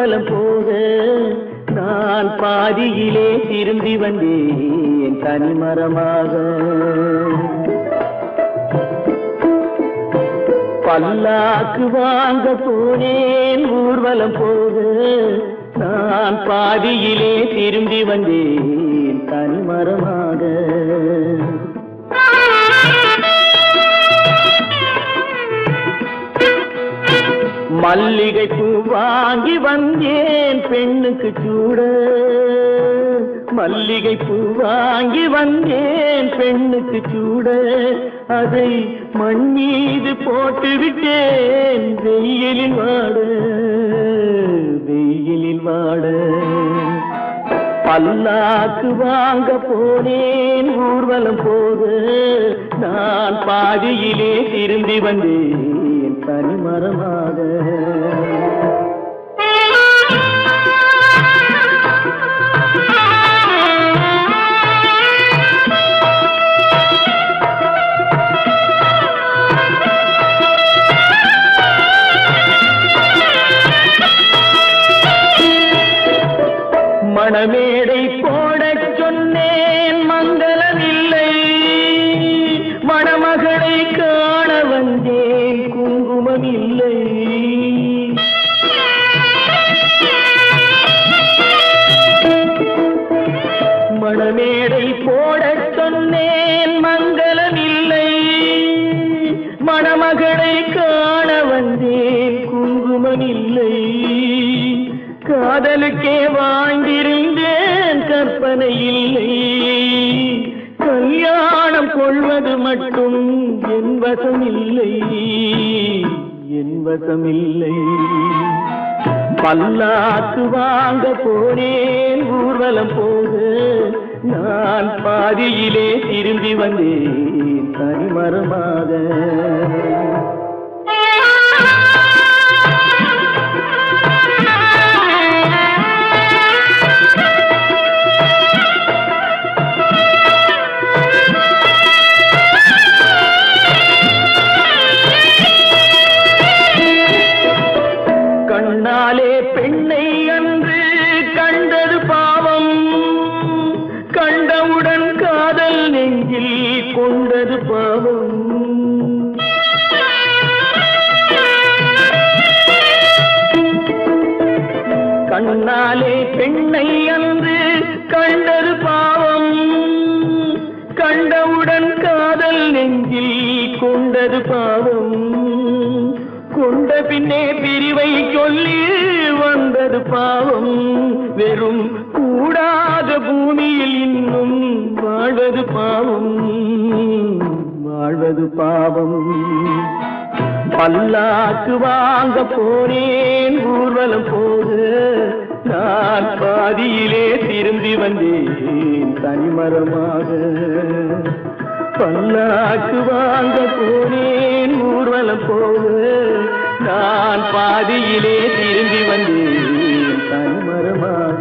ஊர்வலம் போக நான் பாதியிலே திரும்பி வந்தேன் தனிமரமாக. பல்லாக்கு வாங்க போனேன் ஊர்வலம் போக நான் பாதியிலே திரும்பி வந்தேன் தனிமரமாக. மல்லிகை பூ வாங்கி வந்தேன் பெண்ணுக்கு சூட. மல்லிகை பூ வாங்கி வந்தேன் பெண்ணுக்கு சூட. அதை மண் மீது போட்டு விட்டேன் வெயிலில் வாட வெயிலில் வாட. பல்லாக்கு வாங்க போனேன் ஊர்வலம் போக நான் பாதியிலே திரும்பி வந்தேன் தனிமரமாக. மணமேடை போடச் சொன்னேன் மங்களமில்லை. மணமகளை காண வந்தேன் குங்குமமில்லை. மணமேடை போடச் சொன்னேன் மங்களமில்லை. மணமகளை காண வந்தேன் குங்குமமில்லை. காதலுக்கே வாழ்ந்திருந்தேன் கற்பனை இல்லை. கல்யாணம் கொள்வது மட்டும் என் வசமில்லை என் வசமில்லை. பல்லாக்கு வாங்க போனேன் ஊர்வலம் போக நான் பாதியிலே திரும்பி வந்தேன் தனிமரமாக. கண்ணாலே பெண்ணை அன்று கண்டது பாவம். கண்டவுடன் காதல் நெஞ்சில் கொண்டது பாவம். கண்ணாலே பெண்ணை அன்று கண்டது பாவம். கண்டவுடன் காதல் நெஞ்சில் கொண்டது பாவம். கொண்ட பின்னே பிரிவை சொல்லி வந்தது பாவம். வெறும் கூடாத பூமியில் இன்னும் வாழ்வது பாவம் வாழ்வது பாவம். பல்லாக்கு வாங்க போனேன் ஊர்வலம் போக நான் பாதியிலே திரும்பி வந்தேன் தனிமரமாக. பல்லாக்கு வாங்க போனேன் ஊர்வலம் போக நான் பாதியிலே திரும்பி வந்தேன் தனிமரமாக.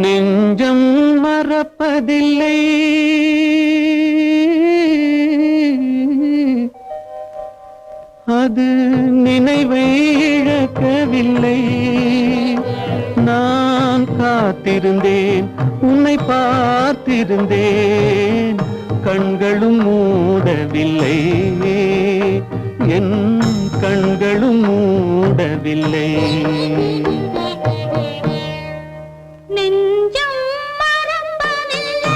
நெஞ்சம் மறப்பதில்லை, அது நினைவை இழக்கவில்லை. நான் காத்திருந்தேன், உன்னை பார்த்திருந்தேன், கண்களும் மூடவில்லை, என் கண்களும் மூடவில்லை. நெஞ்சம் மறப்பதில்லை,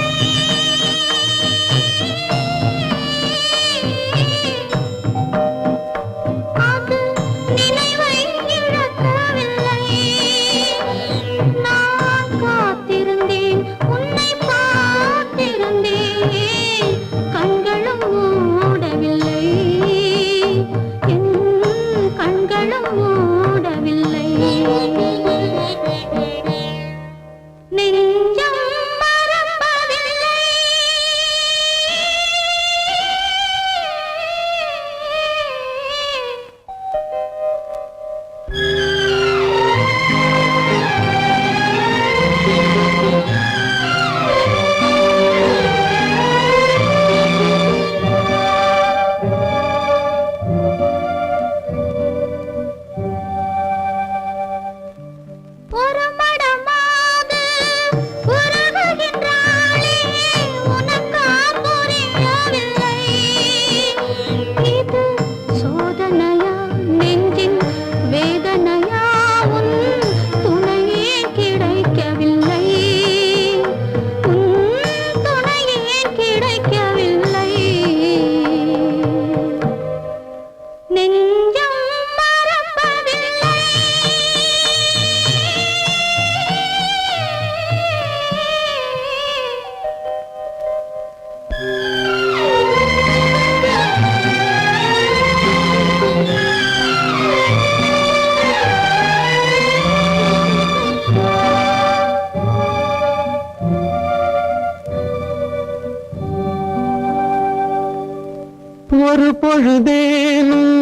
ஒரு பொழுதேனும்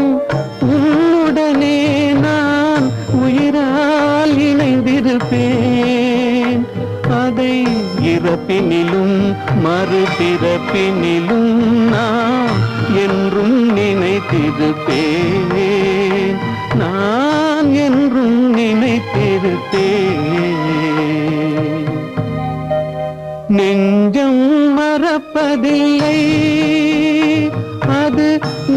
உன்னுடனே நான் உயிரால் இணைந்திருப்பேன். அதை இறப்பினிலும் மறுபிறப்பினிலும் நான் என்றும் நினைத்திருப்பேன். நான் என்றும் நினைத்திருப்பேன். நெஞ்சம் மறப்பதில்லை, அது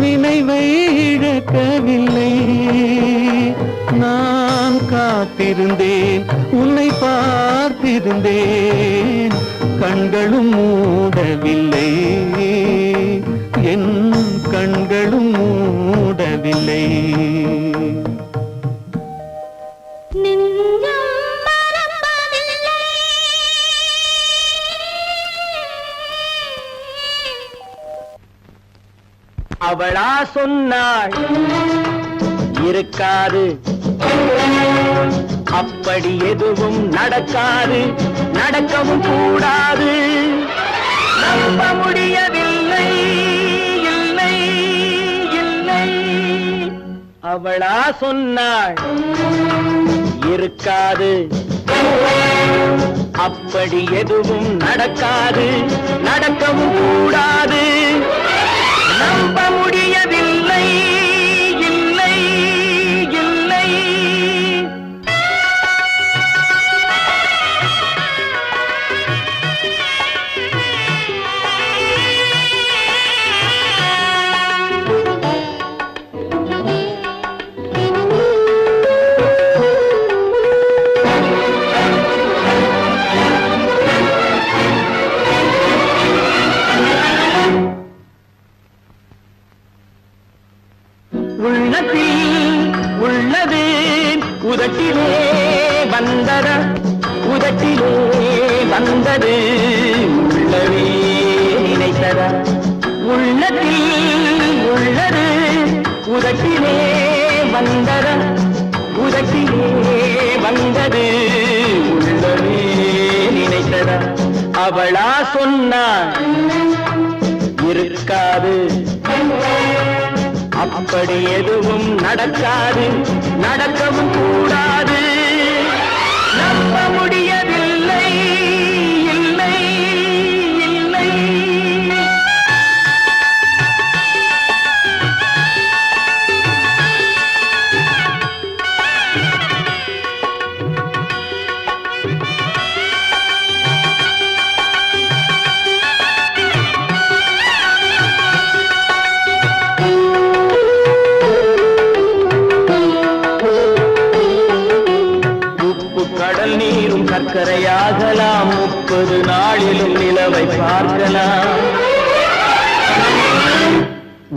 நினைவை இழக்கவில்லை. நான் காத்திருந்தேன், உன்னை பார்த்திருந்தேன், கண்களும் மூடவில்லை, என் கண்களும் மூடவில்லை. அவளா சொன்னாள் இருக்காது, அப்படி எதுவும் நடக்காது, நடக்கவும் கூடாது. நம்ப முடியவில்லை, இல்லை இல்லை. அவளா சொன்னாள் இருக்காது, அப்படி எதுவும் நடக்காது, நடக்கவும் கூடாது. நம்ப முடியவில்லை, இல்லை இல்லை. உள்ளத்தில் உள்ளது உதட்டிலே வந்ததா, உதட்டிலே வந்தது உள்ளவே நினைத்ததா. உள்ளத்தில் உள்ளது உதட்டிலே வந்ததா, உதட்டிலே வந்தது உள்ளவே நினைத்ததா. அவளா சொன்னாள் இருக்காது, அப்படி எதுவும் நடக்காது, நடக்கவும் கூடாது. நம்ப முடியவில்லை, இல்லை இல்லை. கடல் நீரும் சர்க்கரையாகலாம், 30 நாளிலும் நிலவை பார்க்கலாம்.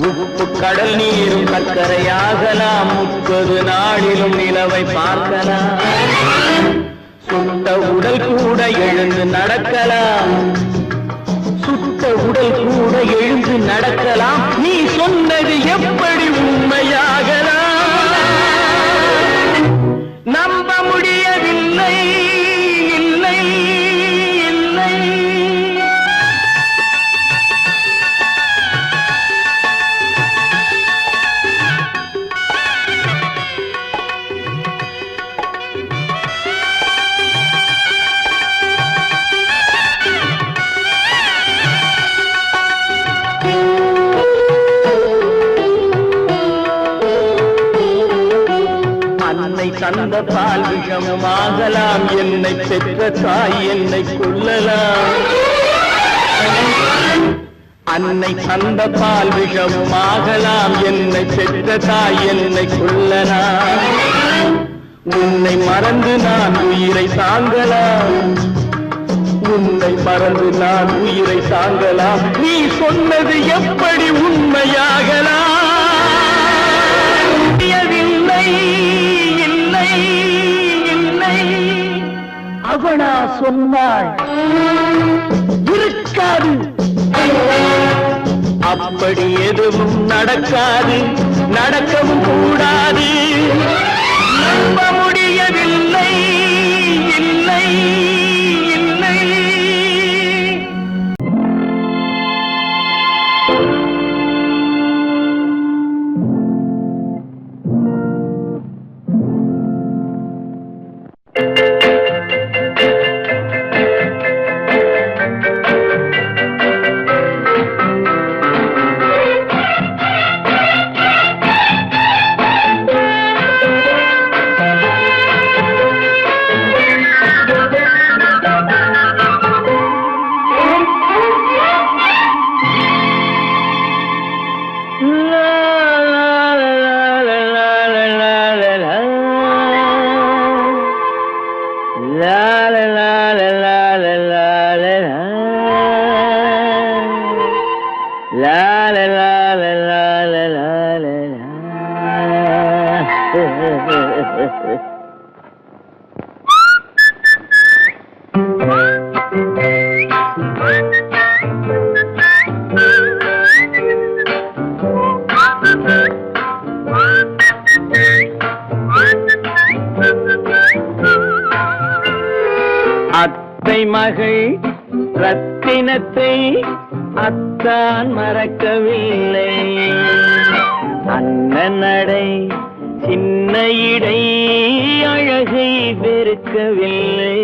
உப்பு கடல் நீரும் சர்க்கரையாகலாம், 30 நாளிலும் நிலவை பார்க்கலாம். சுட்ட உடல் கூட எழுந்து நடக்கலாம், சுட்ட உடல் கூட எழுந்து நடக்கலாம். நீ சொன்னது எப்படி உண்மையாகலாம்? நம்ப முடியவில்லை, இல்லை இல்லை. அன்னை தந்த பால் விஷமாகலாம், என்னை பெற்ற தாய் என்னை கொல்லலாம். அன்னை தந்த பால் விஷமாகலாம், என்னை பெற்ற தாய் என்னை கொல்லலாம். உன்னை மறந்து நான் உயிரை தாங்கலாம், உன்னை மறந்து நான் உயிரை தாங்கலாம். நீ சொன்னது எப்படி உண்மையாகலாம்? இல்லை இல்லை இல்லை. அவளா சொன்னாள் இருக்காது, அப்படி எதுவும் நடக்காது, நடக்கவும் கூடாது. நம்ப முடியவில்லை, இல்லை இல்லை. அத்தை மகள் ரத்தினத்தை அத்தான் மறக்கவில்லை. அண்ணன் நடை சின்ன இடை அழகை வெறுக்கவில்லை.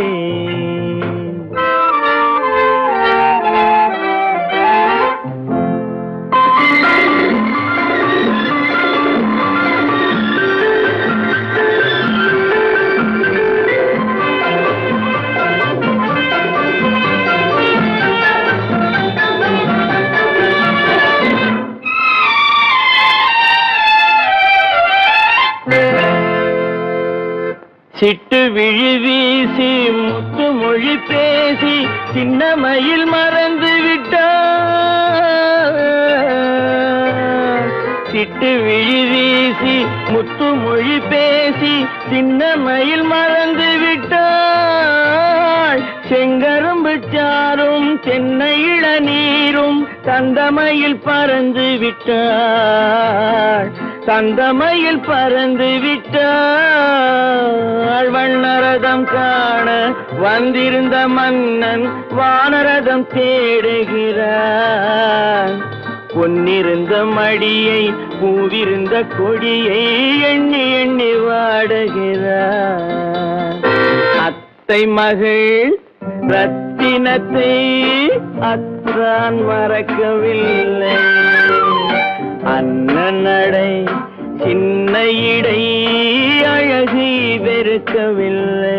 சிட்டு விழி வீசி முத்து மொழி பேசி சின்ன மயில் மறந்து விட்டார். சிட்டு விழி வீசி முத்து மொழி பேசி சின்ன மயில் மறந்து விட்டாள். செங்கரும்பு சாரும் சென்னை இளநீரும் தந்தமயில் பறந்து விட்டாள். தந்தமயில் பறந்து விட்டாள். வண்ணரதம் காண வந்திருந்த மன்னன் வானரதம் தேடுகிறார். பொன்னிருந்த மடியை பூவிருந்த கொடியை எண்ணி எண்ணி வாடுகிறார். அத்தை மகள் ரத்தினத்தை அத்தான் மறக்கவில்லை. அண்ணன் நடை சின்ன இடை அழகை வெறுக்கவில்லை.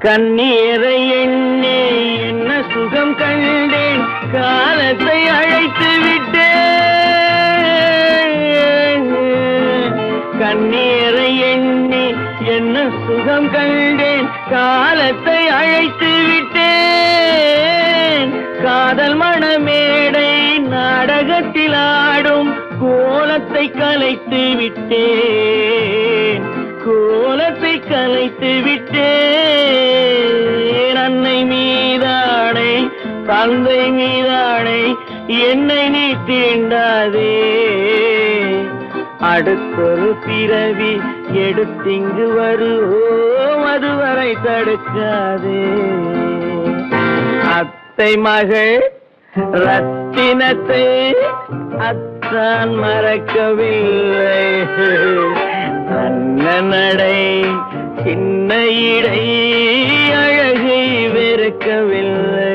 கண்ணீரை எண்ணி என்ன சுகம் கண்டேன், காலத்தை அழைத்து விட்டேன். கண்ணீரை எண்ணி என்ன சுகம் கண்டேன், காலத்தை அழைத்து விட்டேன். காதல் மணமேடை நாடகத்தில் ஆடும் கோலத்தை கலைத்து விட்டேன். கோலத்தை கலைத்து விட்டேன். அன்னை மீதானை தந்தை மீதானை என்னை நீ தீண்டாதே. அடுத்தொரு பிறவி எடுத்திங்கு வருவோம், அதுவரை தடுக்காதே. அத்தை மகள் ரத்தினத்தை அத்தான் மறக்கவில்லை. அண்ணன் நடை சின்ன இடை அழகை வெறுக்கவில்லை.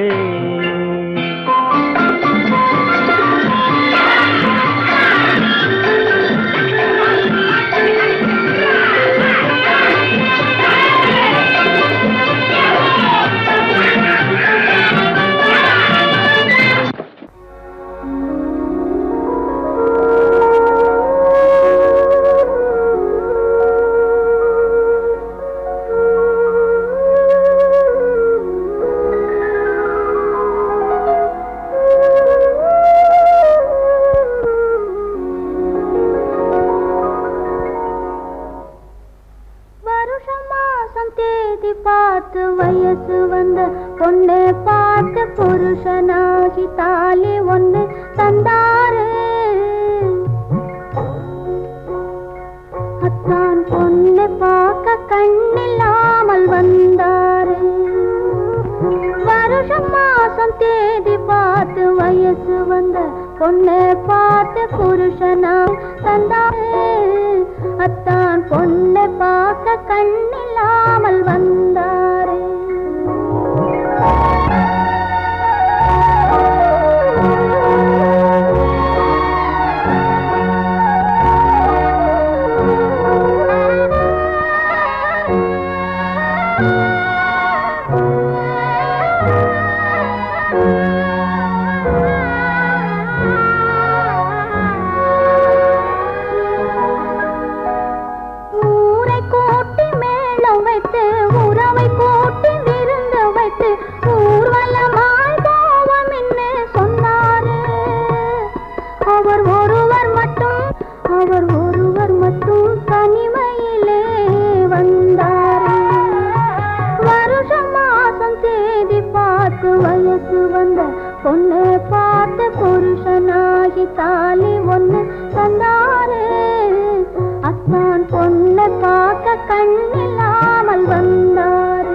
பார்த்து வயசு வந்த பொண்ணை பார்த்து புருஷனாகி தாலி ஒன்று தந்தாரு. அத்தான் பொண்ணை பார்க்க கண்ணில்லாமல் வந்தாரு. வருஷம் மாசம் தேதி பார்த்து வயசு வந்த பொண்ணை பார்த்து புருஷனாக தந்தாரு. அத்தான் பொண்ணை பார்க்க கண்ணில்லாமல் வந்தாரு. ஊரை கூட்ட கண்ணில்லாமல் வந்தாரே.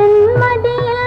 என் மடியில்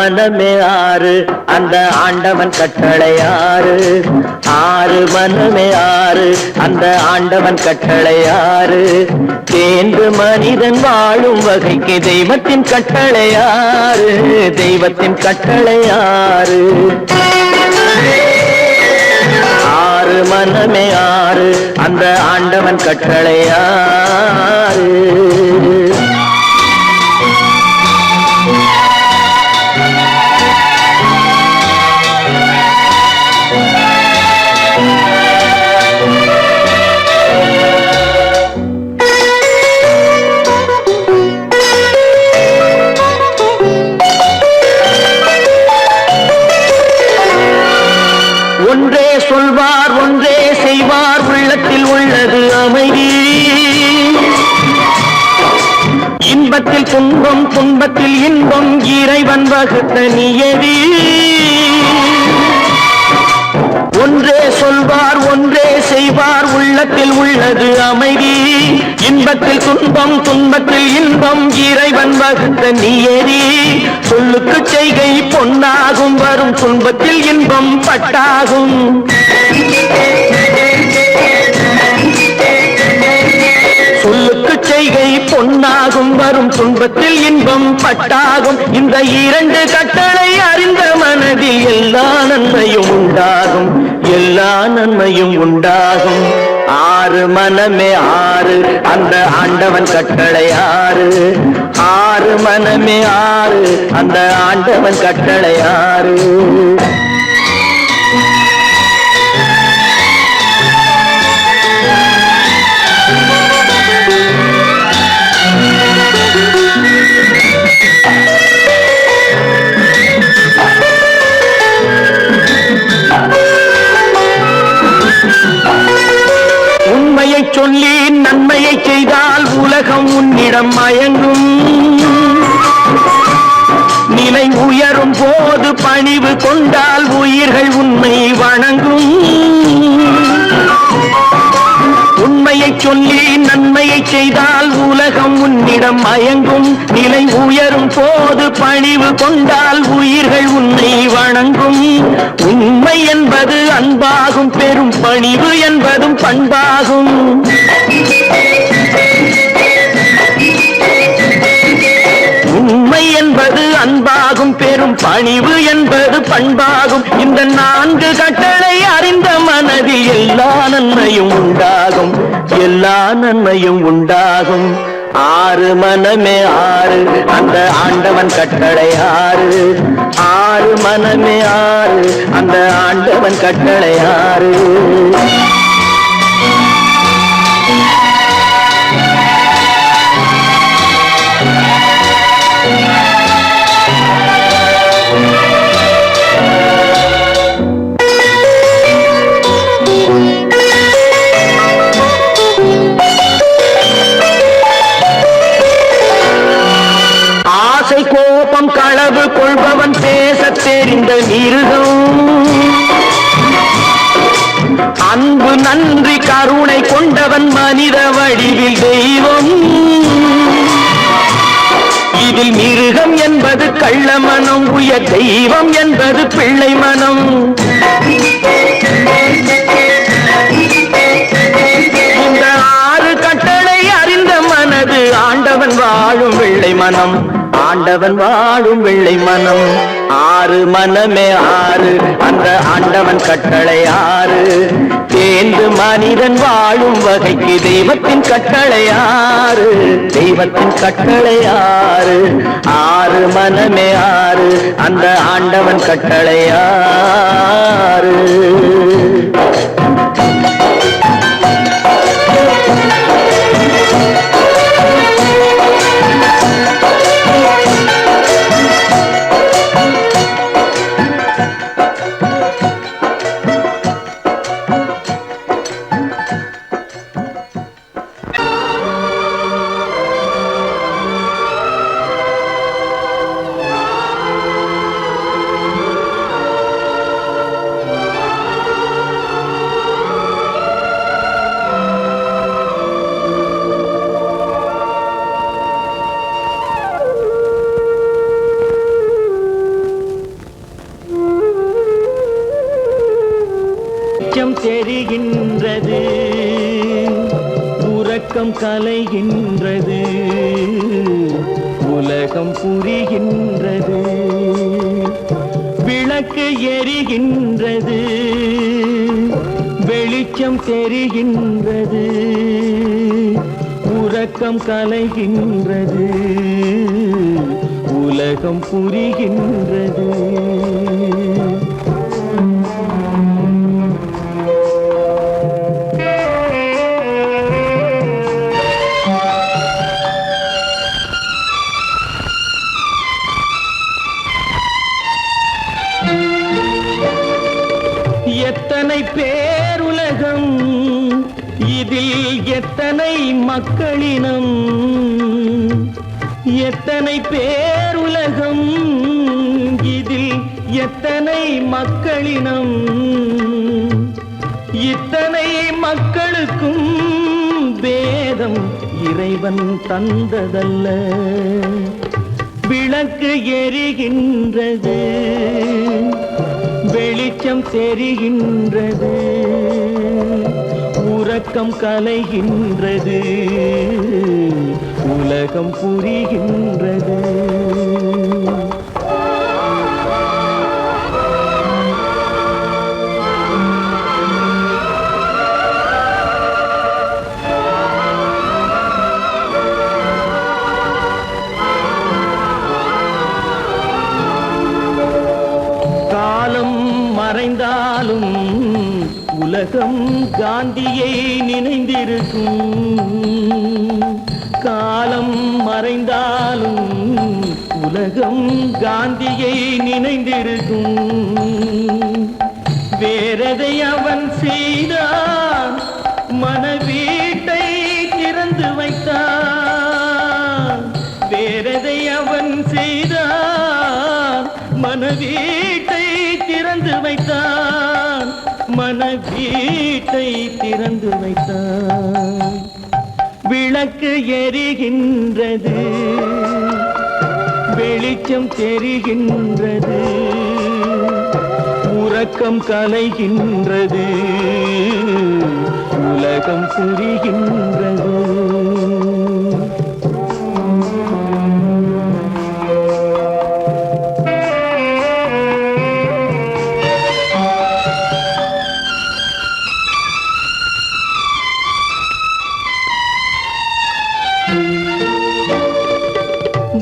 மனமே ஆறு அந்த ஆண்டவன் கட்டளை ஆறு ஆறு மனமே ஆறு அந்த ஆண்டவன் கட்டளை ஆறு தேர்ந்து மனிதன் வாழும் வகைக்கு தெய்வத்தின் கட்டளை ஆறு தெய்வத்தின் கட்டளை ஆறு ஆறு மனமே ஆறு அந்த ஆண்டவன் கட்டளை ஆறு ஒன்றே சொல்வார் ஒன்றே செய்வார் உள்ளத்தில் உள்ளது அமைதி இன்பத்தில் துன்பம் துன்பத்தில் இன்பம் இறைவன் வகுத்த நியதி ஒன்றே சொல்வார் ஒன்றே செய்வார் உள்ளத்தில் உள்ளது அமைதி இன்பத்தில் துன்பம் துன்பத்தில் இன்பம் இறைவன் வகுத்த நியதி சொல்லுக்கு செய்கை பொன்னாகும் வரும் துன்பத்தில் இன்பம் பட்டாகும் சொல்லுக்கு செய்கை பொன்னாகும் வரும் துன்பத்தில் இன்பம் பட்டாகும் இந்த இரண்டு கட்டளை அறிந்த மனதில் எல்லா நன்மையும் உண்டாகும் எல்லா நன்மையும் உண்டாகும் ஆறு மனமே ஆறு அந்த ஆண்டவன் கட்டளை ஆறு ஆறு மனமே ஆறு அந்த ஆண்டவன் கட்டளை ஆறு உண்மையை சொல்லி நன்மையை செய்தால் உலகம் உன்னிடம் மயங்கும் நிலை உயரும் போது பணிவு கொண்டால் உயிர்கள் உன்னை வணங்கும் உண்மையை சொல்லி நன்மையை செய்தால் உலகம் உன்னிடம் மயங்கும் நிலை உயரும் போது பணிவு கொண்டால் உயிர்கள் உன்னை வணங்கும் உண்மை என்பது அன்பாகும் பெரும் பணிவு என்பதும் பண்பாகும் உண்மை என்பது அன்பாகும் பெரும் பணிவு என்பது பண்பாகும் இந்த நான்கு கட்டளை அறிந்த மனதில் எல்லா நன்மையும் உண்டாகும் எல்லா நன்மையும் உண்டாகும் ஆறு மனமே ஆறு அந்த ஆண்டவன் கட்டளை ஆறு ஆறு மனமே ஆறு அந்த ஆண்டவன் கட்டளை ஆறு கோபம் களவு கொள்பவன் பேச தெரிந்த மிருகம் அன்பு நன்றி கருணை கொண்டவன் மனித வடிவில் தெய்வம் இதில் மிருகம் என்பது கள்ள மனம் உயர் தெய்வம் என்பது பிள்ளை மனம் இந்த ஆறு கட்டளை அறிந்த மனது ஆண்டவன் வாழும் வெள்ளை மனம் ஆண்டவன் வாழும் வெள்ளை மனம் ஆறு மனமே ஆறு அந்த ஆண்டவன் கட்டளை ஆறு தேர்ந்து மனிதன் வாழும் வகைக்கு தெய்வத்தின் கட்டளை ஆறு தெய்வத்தின் கட்டளை ஆறு ஆறு மனமே ஆறு அந்த ஆண்டவன் கட்டளை ஆறு உறக்கம் கலைகின்றது, உலகம் புரிகின்றது. விளக்கு எரிகின்றது, வெளிச்சம் தெரிகின்றது. உறக்கம் கலைகின்றது, உலகம் புரிகின்றது. எத்தனை பேருலகம், இதில் எத்தனை மக்களினம். எத்தனை பேருலகம், இதில் எத்தனை மக்களினம். இத்தனை மக்களுக்கும் வேதம் இறைவன் தந்ததல்ல. விளக்கு எரிகின்றது, வெளிச்சம் தெரிகின்றது. உறக்கம் கலைகின்றது, உலகம் புரிகின்றது. காலம் மறைந்தாலும் உலகம் காந்தியை நினைந்திருக்கும். காலம் மறைந்தாலும் உலகம் காந்தியை நினைந்திருக்கும். வேறதை அவன் செய்தான், மனவீட்டை திறந்து வைத்தான். வேறதை அவன் செய்தான், மனவீட்டை திறந்து வைத்தான். மனவீட்டை திறந்து வைத்தான். விளக்கு எரிகின்றது, வெளிச்சம் தெரிகின்றது. உறக்கம் கலைகின்றது, உலகம் புரிகின்றது.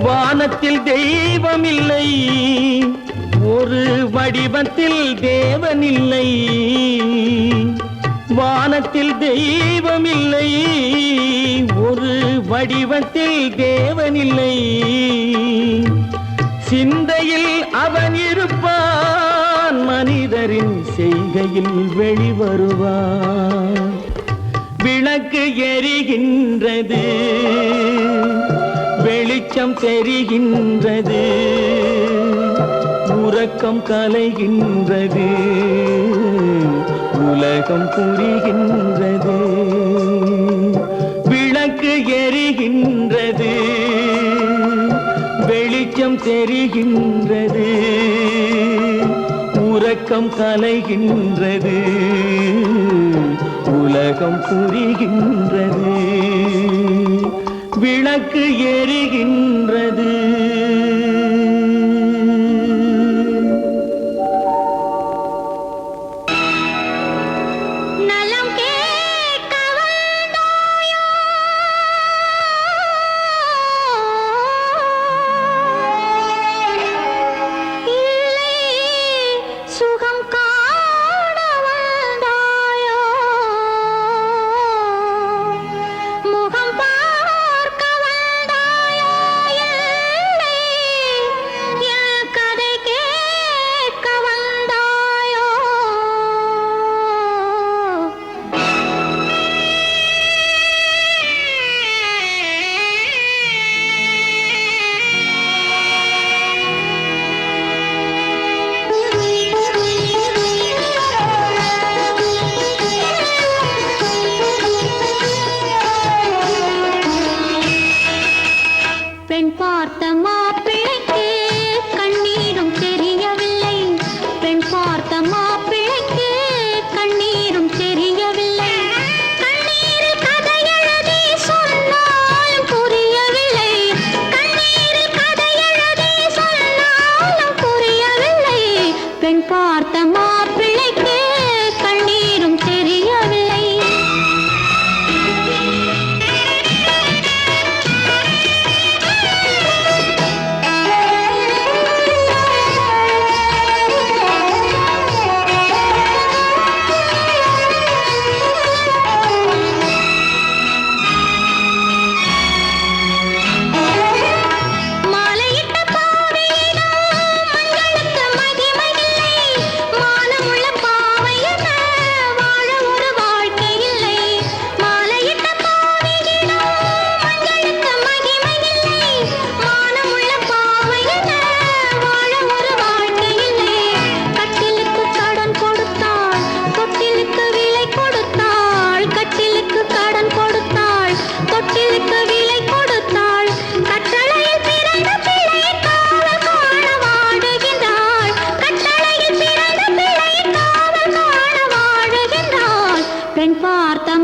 வானத்தில் தெய்வமில்லை, ஒரு வடிவத்தில் தேவனில்லை. வானத்தில் தெய்வமில்லை, ஒரு வடிவத்தில் தேவனில்லை. சிந்தையில் அவன் இருப்பான், மனிதரின் செய்கையில் வெளிவருவான். விளக்கு எரிகின்றது, வெளிச்சம் தெரிகின்றது. உறக்கம் கலைகின்றது, உலகம் புரிகின்றது. விளக்கு எரிகின்றது, வெளிச்சம் தெரிகின்றது. உறக்கம் கலைகின்றது, உலகம் புரிகின்றது. விளக்கு எரிகின்றது. நலம் கேட்க வந்தாயோ, இல்லை சுகம் காண வந்தாயோ. முகம் பார்க்க வந்தாயோ,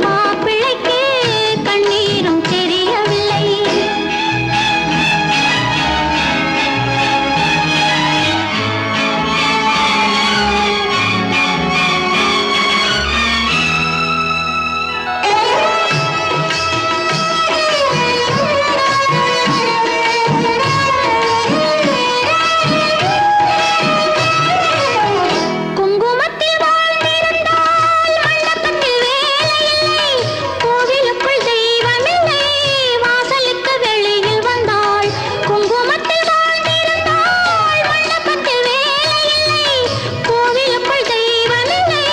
மாப்பிள்ளைக்கு கண்ணீரும் தெரியவில்லை. குங்குமத்தில் வாழ்ந்திருந்தால் மண்டபத்தில் வேலையில்லை. கோவிலுக்குள் தெய்வமில்லை, வாசலுக்கு வெளியில் வந்தாள். குங்குமத்தில் வாழ்ந்திருந்தால் மண்டபத்தில் வேலையில்லை. கோவிலுக்குள் தெய்வமில்லை,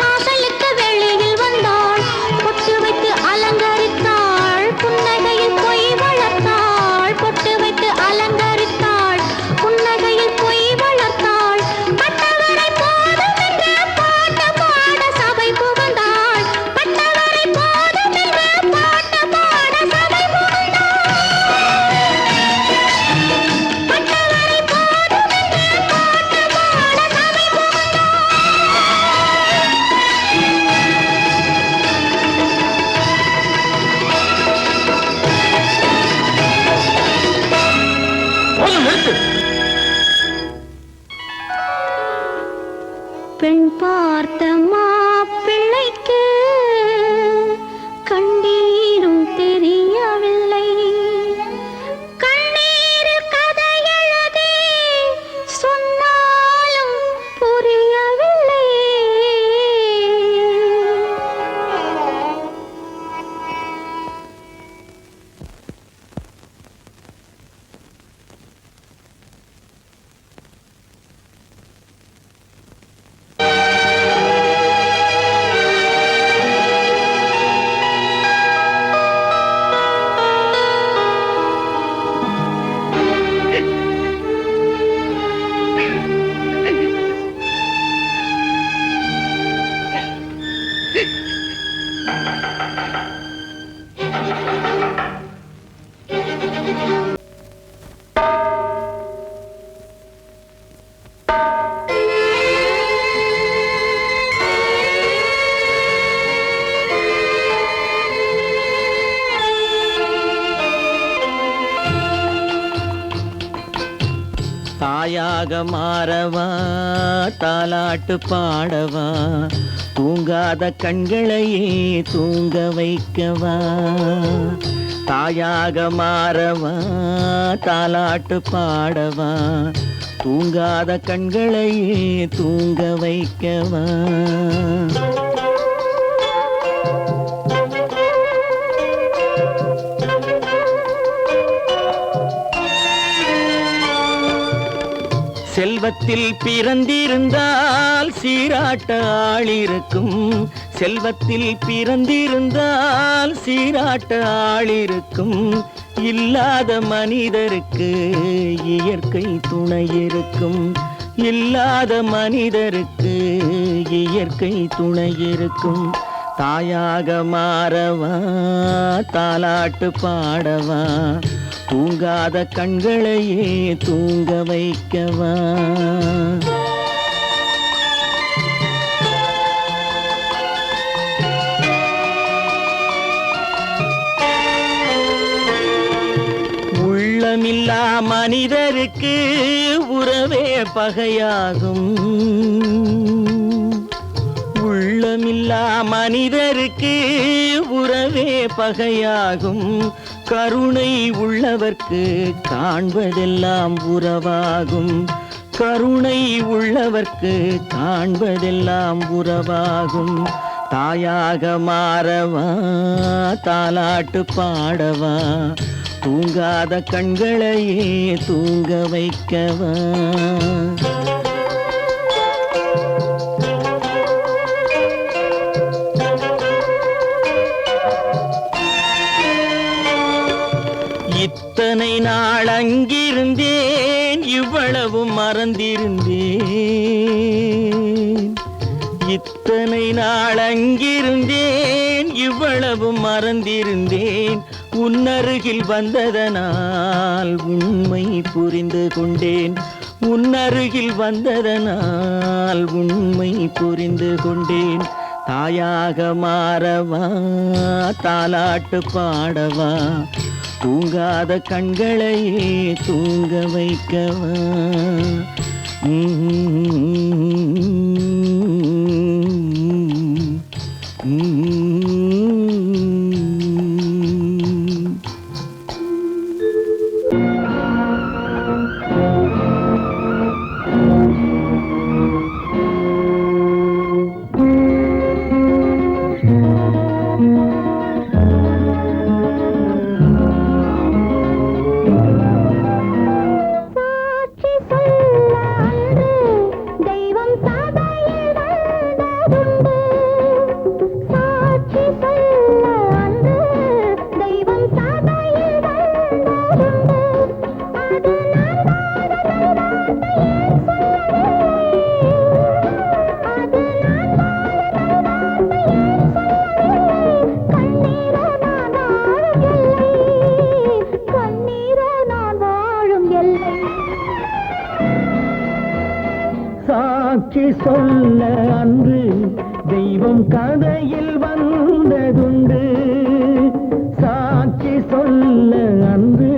வாசலுக்கு வெளியில் வந்தாள். பொட்டு வைத்து அலங்கரித்தாள், புன்னகையில் பொய் வளர்த்தாள். பொட்டு வைத்து அலங்கரித்தாள், புன்னகையில் பொய் வளர்த்தாள். பட்டவரை போதும் என்று பாட்டு பாட சபை புகுந்தாள். பட்டவரை போதும் என்று பாட்டு பாட சபை புகுந்தாள். பட்டவரை போதும் என்று பாட்டு பாட சபை போதும், நிறுத்து. பெண் பார்த்த மாப்பிள்ளைக்கு கண்ணீரும் தெரியவில்லை. கண்ணீரில் கதை எழுதி சொன்னாலும் புரியவில்லை. தாயாக மாறவா, தாலாட்டு பாடவா, தூங்காத கண்களையே தூங்க வைக்கவா. தாயாக மாறவா, தாலாட்டு பாடவா, தூங்காத கண்களையே தூங்க வைக்கவா. செல்வத்தில் பிறந்திருந்தால் சீராட்ட ஆளிருக்கும். செல்வத்தில் பிறந்திருந்தால் சீராட்ட ஆளிருக்கும். இல்லாத மனிதருக்கு இயற்கை துணை இருக்கும். இல்லாத மனிதருக்கு இயற்கை துணை இருக்கும். தாயாக மாறவா, தாலாட்டு பாடவா, தூங்காத கண்களையே தூங்க வைக்கவா. உள்ளமில்லா மனிதருக்கு உறவே பகையாகும். உள்ளமில்லா மனிதருக்கு உறவே பகையாகும். கருணை உள்ளவர்க்கு காண்பதெல்லாம் உறவாகும். கருணை உள்ளவர்க்கு காண்பதெல்லாம் உறவாகும். தாயாக மாறவா, தாலாட்டு பாடவா, தூங்காத கண்களையே தூங்க வைக்கவா. இத்தனை நாள் அங்கிருந்தேன், இவ்வளவு மறந்திருந்தேன். இத்தனை நாள் அங்கிருந்தேன், இவ்வளவு மறந்திருந்தேன். உன்னருகில் வந்ததனால் உண்மை புரிந்து கொண்டேன். உன்னருகில் வந்ததனால் உண்மை புரிந்து கொண்டேன். தாயாக மாறவா தாலாட்டு பாடவா தூங்காத கண்களையே தூங்க வைக்கவா சாட்சி சொல்ல அன்று தெய்வம் கதையில் வந்ததுண்டு சாட்சி சொல்ல அன்று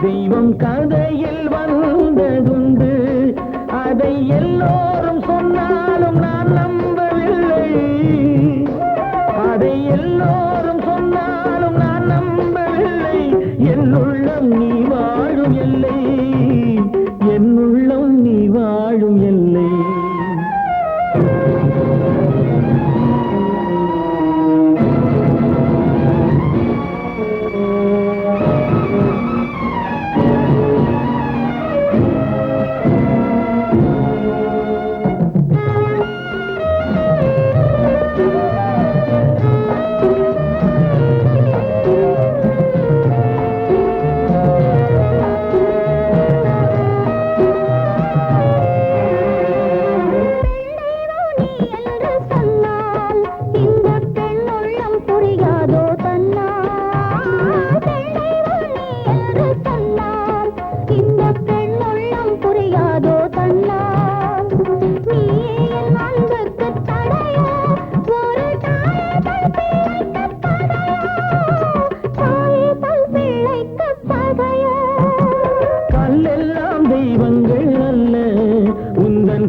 தெய்வம் கதையில் வந்ததுண்டு அதை எல்லோரும் சொன்னாலும் நான் நம்பவில்லை அதை எல்லோரும் சொன்னாலும் நான் நம்பவில்லை என் உள்ளம் நீ வாழும் எல்லை என் உள்ளம் நீ வாழும் எல்லை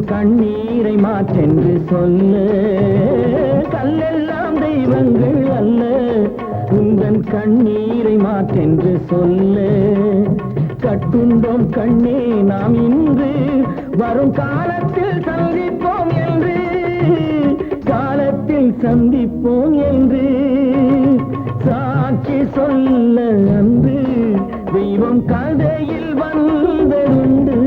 கண்ணீரை மாற்றென்று சொல்ல கல்லெல்லாம் தெய்வங்கள் அல்ல உந்தன் கண்ணீரை மாற்றென்று சொல்ல கட்டுண்டோம் கண்ணே நாம் இன்று வரும் காலத்தில் சந்திப்போம் என்று காலத்தில் சந்திப்போம் என்று சாட்சி சொல்ல அன்று தெய்வம் கதையில் வந்ததுண்டு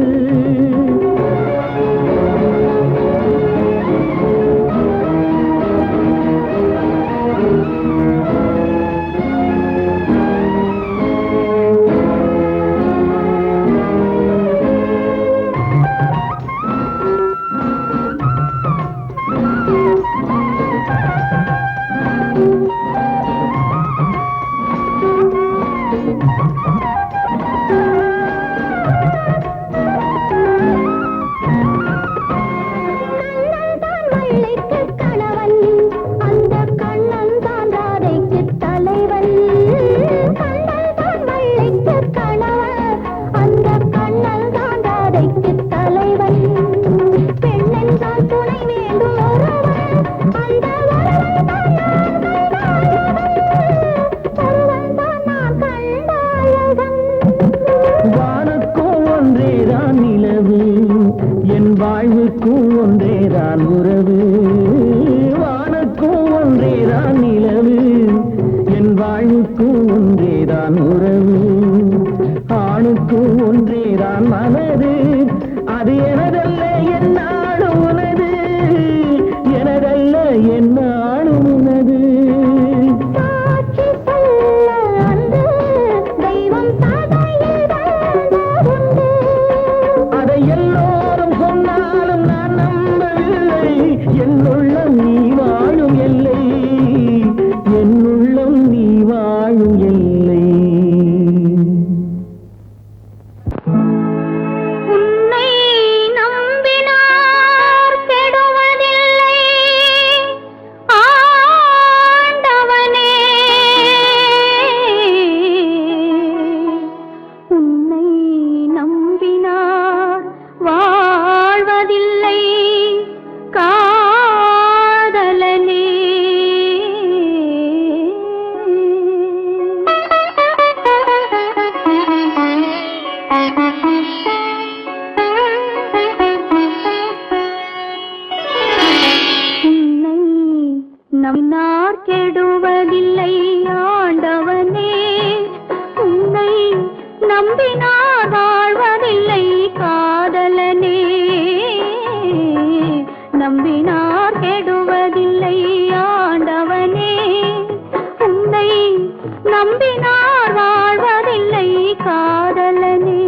நம்பினார் வாழ்வதில்லை காதலனே.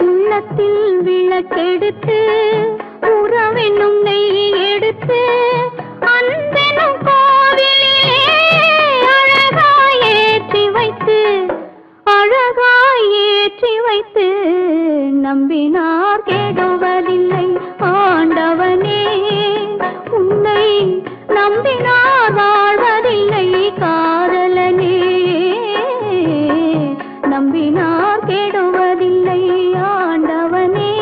உள்ளத்தில் விளக்கெடுத்து உறவென்னும் நெய் எடுத்து அன்பெனும் கோவிலிலே அழகாய் ஏற்றி வைத்து நம்பினார் கெடுவதில்லை ஆண்டவனே. உன்னை நம்பினார் வாழ்வதில்லை காதலனே. நம்பினார் கெடுவதில்லை ஆண்டவனே.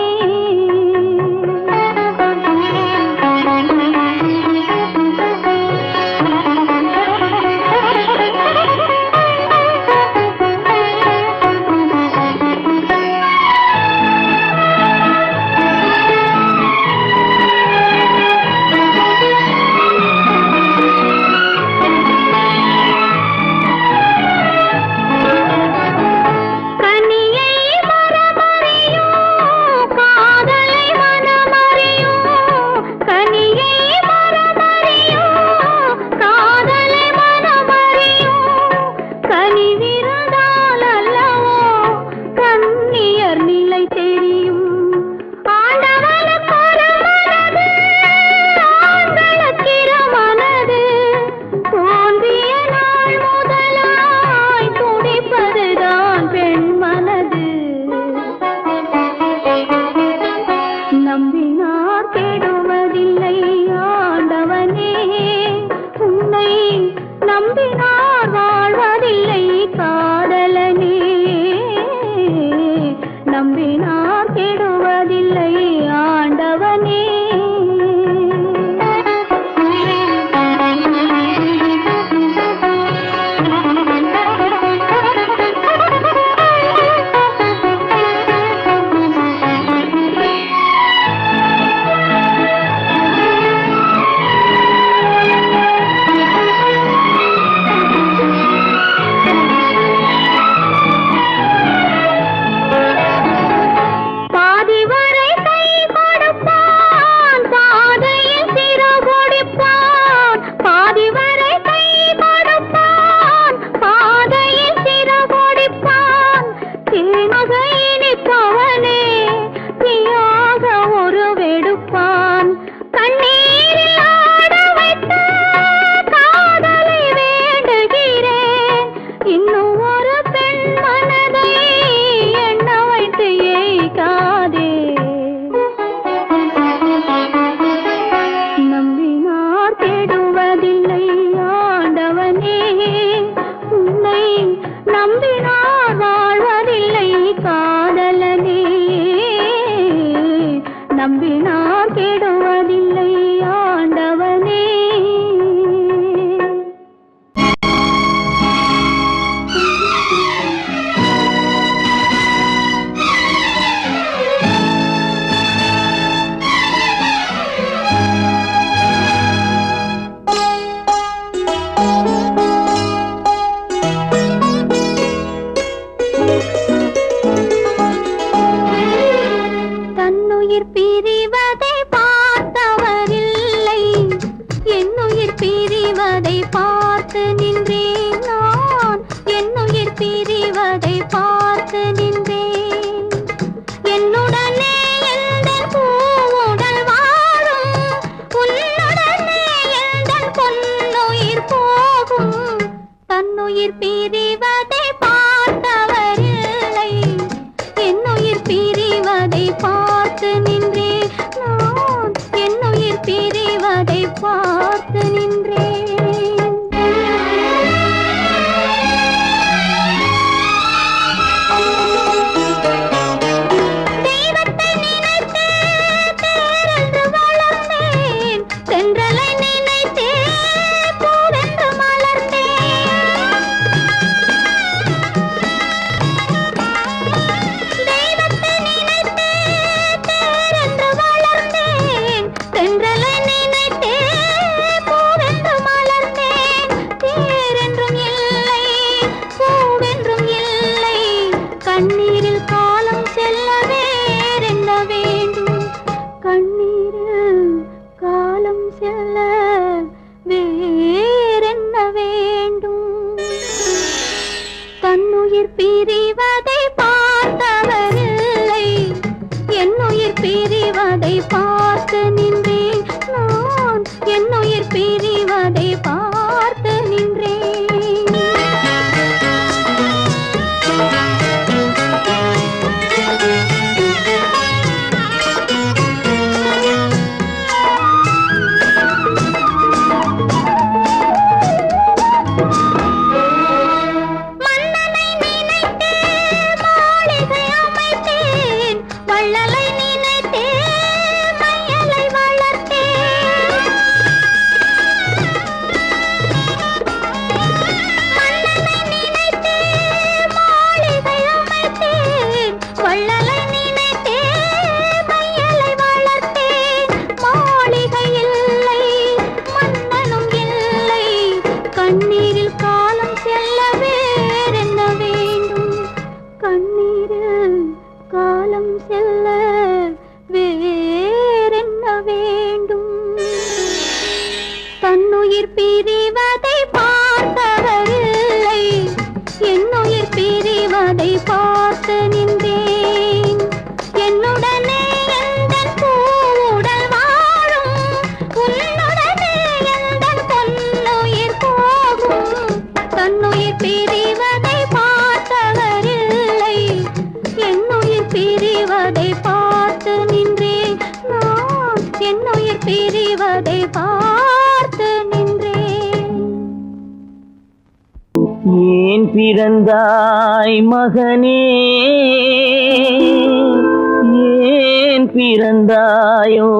நம்பினார் கெடுவதில்லை ஆண்டவனே. உன்னை நம்பினார் வாழ்வதில்லை காதலனே. நம்பினார் கெடுவதில்லை ஆண்டவனே. நம்பினார் வாழ்வதில்லை காதலனே. நம்பினார் கெடுவதில்லை ஆண்டவனே. தன்னுயிர் பிரிவதை பார்த்தவரில்லை, என்னுயிர் பிரிவதை பார்த்து நின்றேன் நான். என்னுயிர் பிரிவதை பார்த்து நின்றேன். என்னுடனே எந்தன் பூவுடல் வாழும், உன்னுடனே எந்தன் பொன்னுயிர் போகும். தன்னுயிர் பிரிவதை பார்த்தவரில்லை, என்னுயிர் பிரிவதை பார்த்து நின்றேன் பார்த்து நின்றேன் நான் என்னுயிர் பிரிவதை பார்த்து நின்றேன் மன்னனை நினைத்து மாளிகை அமைத்தேன் வள்ளலை நினைத்தே மையலை வளர்த்தேன் மன்னனை நினைத்தே மாளிகை அமைத்தேன் வள்ளலை நினைத்தே மையலை வளர்த்தேன் மாளிகை இல்லை மன்னனும் இல்லை கண்ணீரில் காலம் செல்ல வேறென்ன வேண்டும் கண்ணீரில் காலம் செல்ல வேறென்ன வேண்டும் தன்னுயிர் பிரிவதை பார்த்தவரில்லை என்னுயிர் பிரிவதை பார்த்து நின்றேன் என்னுடனே எந்தன் பூவுடல் வாழும் உன்னுடனே எந்தன் பொன்னுயிர் போகும் தன்னுயிர் பிரிவதை பார்த்தவரில்லை என்னுயிர் பிரிவதை பார்த்து நின்றேன் நான் என்னுயிர் பிரிவதை பார்த்து நின்றேன் ஏன் பிறந்தாய் மகனே ஏன் பிறந்தாயோ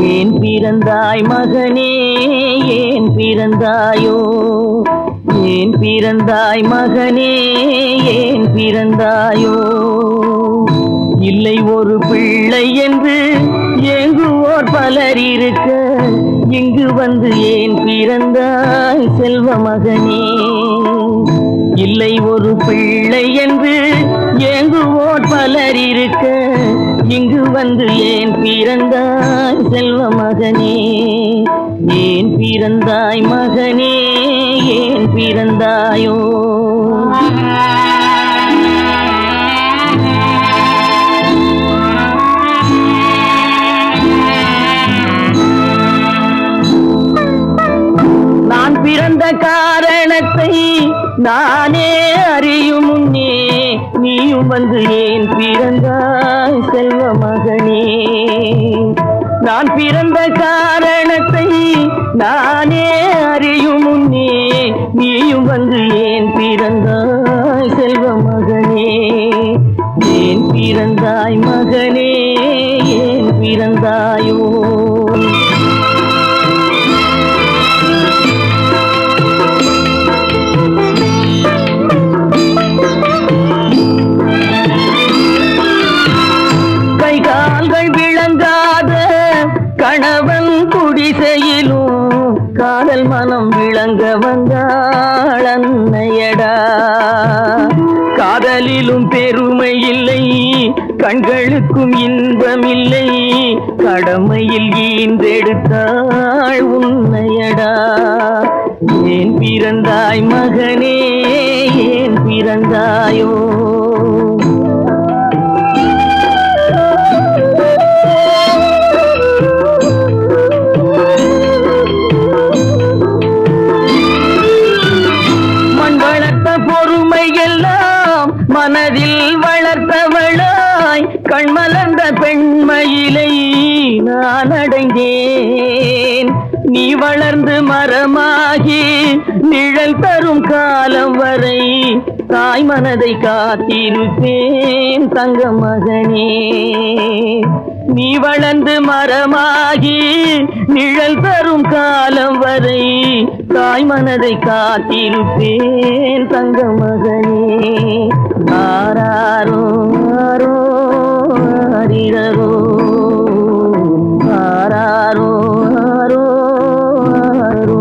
ஏன் பிறந்தாய் மகனே ஏன் பிறந்தாயோ ஏன் பிறந்தாய் மகனே ஏன் பிறந்தாயோ இல்லை ஒரு பிள்ளை என்று ஏங்குவோர் பலர் இருக்க இங்கு வந்து ஏன் பிறந்தாய் செல்வ மகனே இல்லை ஒரு பிள்ளை என்று ஏங்குவோர் பலர் இருக்க இங்கு வந்து ஏன் பிறந்தாய் செல்வ மகனே ஏன் பிறந்தாய் மகனே ஏன் பிறந்தாயோ நான் பிறந்த காரணத்தை நானே அறியும் முன்னே நீயும் வந்து ஏன் பிறந்தாய் செல்வ மகனே நான் பிறந்த காரணத்தை நானே அறியும் முன்னே நீயும் வந்து ஏன் பிறந்தாய் செல்வ மகனே ஏன் பிறந்தாய் மகனே ஏன் பிறந்தாயோ கணவன் குடிசையிலும் காதல் மனம் விளங்க வந்தாள் அன்னையடா காதலிலும் பெருமை இல்லை கண்களுக்கும் இன்பமில்லை கடமையில் ஈந்தெடுத்தாள் உன்னையடா ஏன் பிறந்தாய் மகனே ஏன் பிறந்தாயோ மனதில் வளர்த்தவளாய் கண்மலர்ந்த பெண்மயிலை நான் அடைந்தேன் நீ வளர்ந்து மரமாகி நிழல் தரும் காலம் வரை தாய் மனதை காத்திருப்பேன் தங்க மகனே நீ வளர்ந்து மரமாகி நிழல் தரும் காலம் வரை தாய் மனதை காத்திருப்பேன் தங்க மகனே ஆராரோ ஆரோ ஆரிரரோ ஆராரோ ஆரோ ஆரோ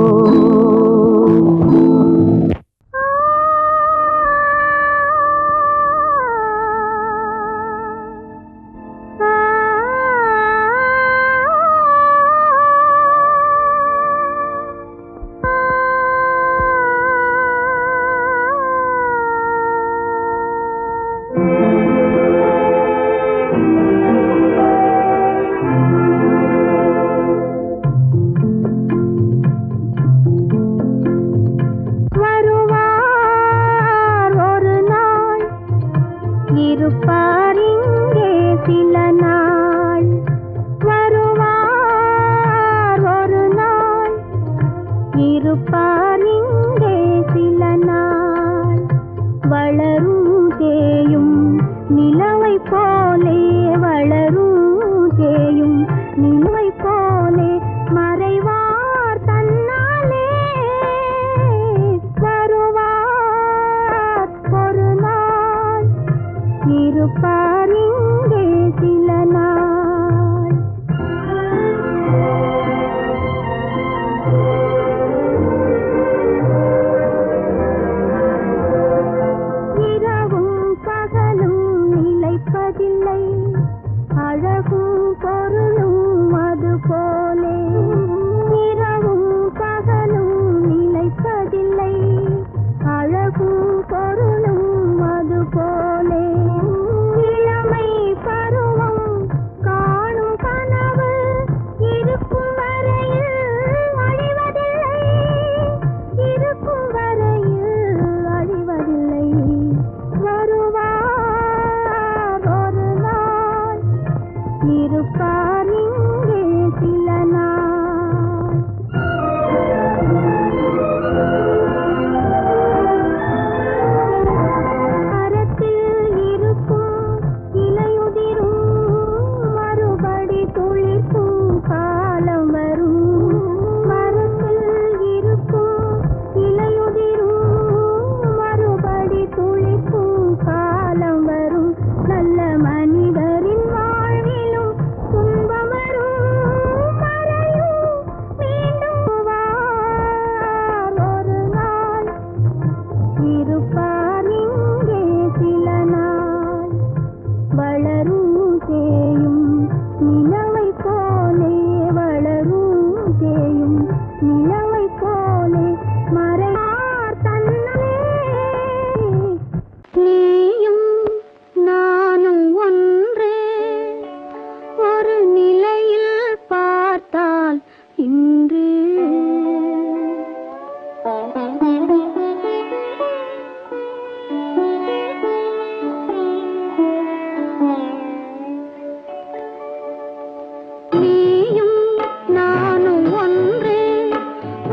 நிலவை போலே மறையார் தன்னலே நீயும் நானும் ஒன்று ஒரு நிலையில் பார்த்தால் இன்று நீயும் நானும் ஒன்று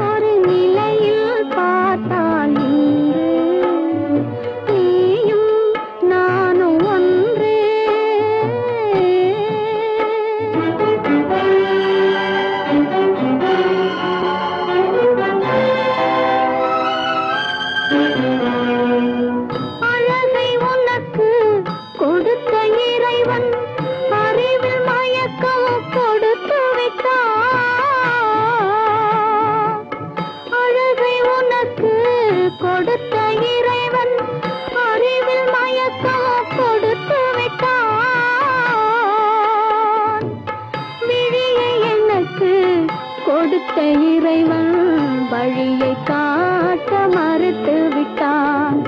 ஒரு நிலையில் பார்த்தால் இன்று நீயும் நானும் ஒன்று அழகை உனக்கு கொடுத்த இறைவன் அறிவில் மயக்கம் கொடுத்து விட்டான் அழகை உனக்கு கொடுத்த இறைவன் அறிவில் மயக்கம் கொடுத்து விட்டான் விழியை எனக்கு கொடுத்த இறைவன் வழியை காட்ட மறுத்து விட்டான்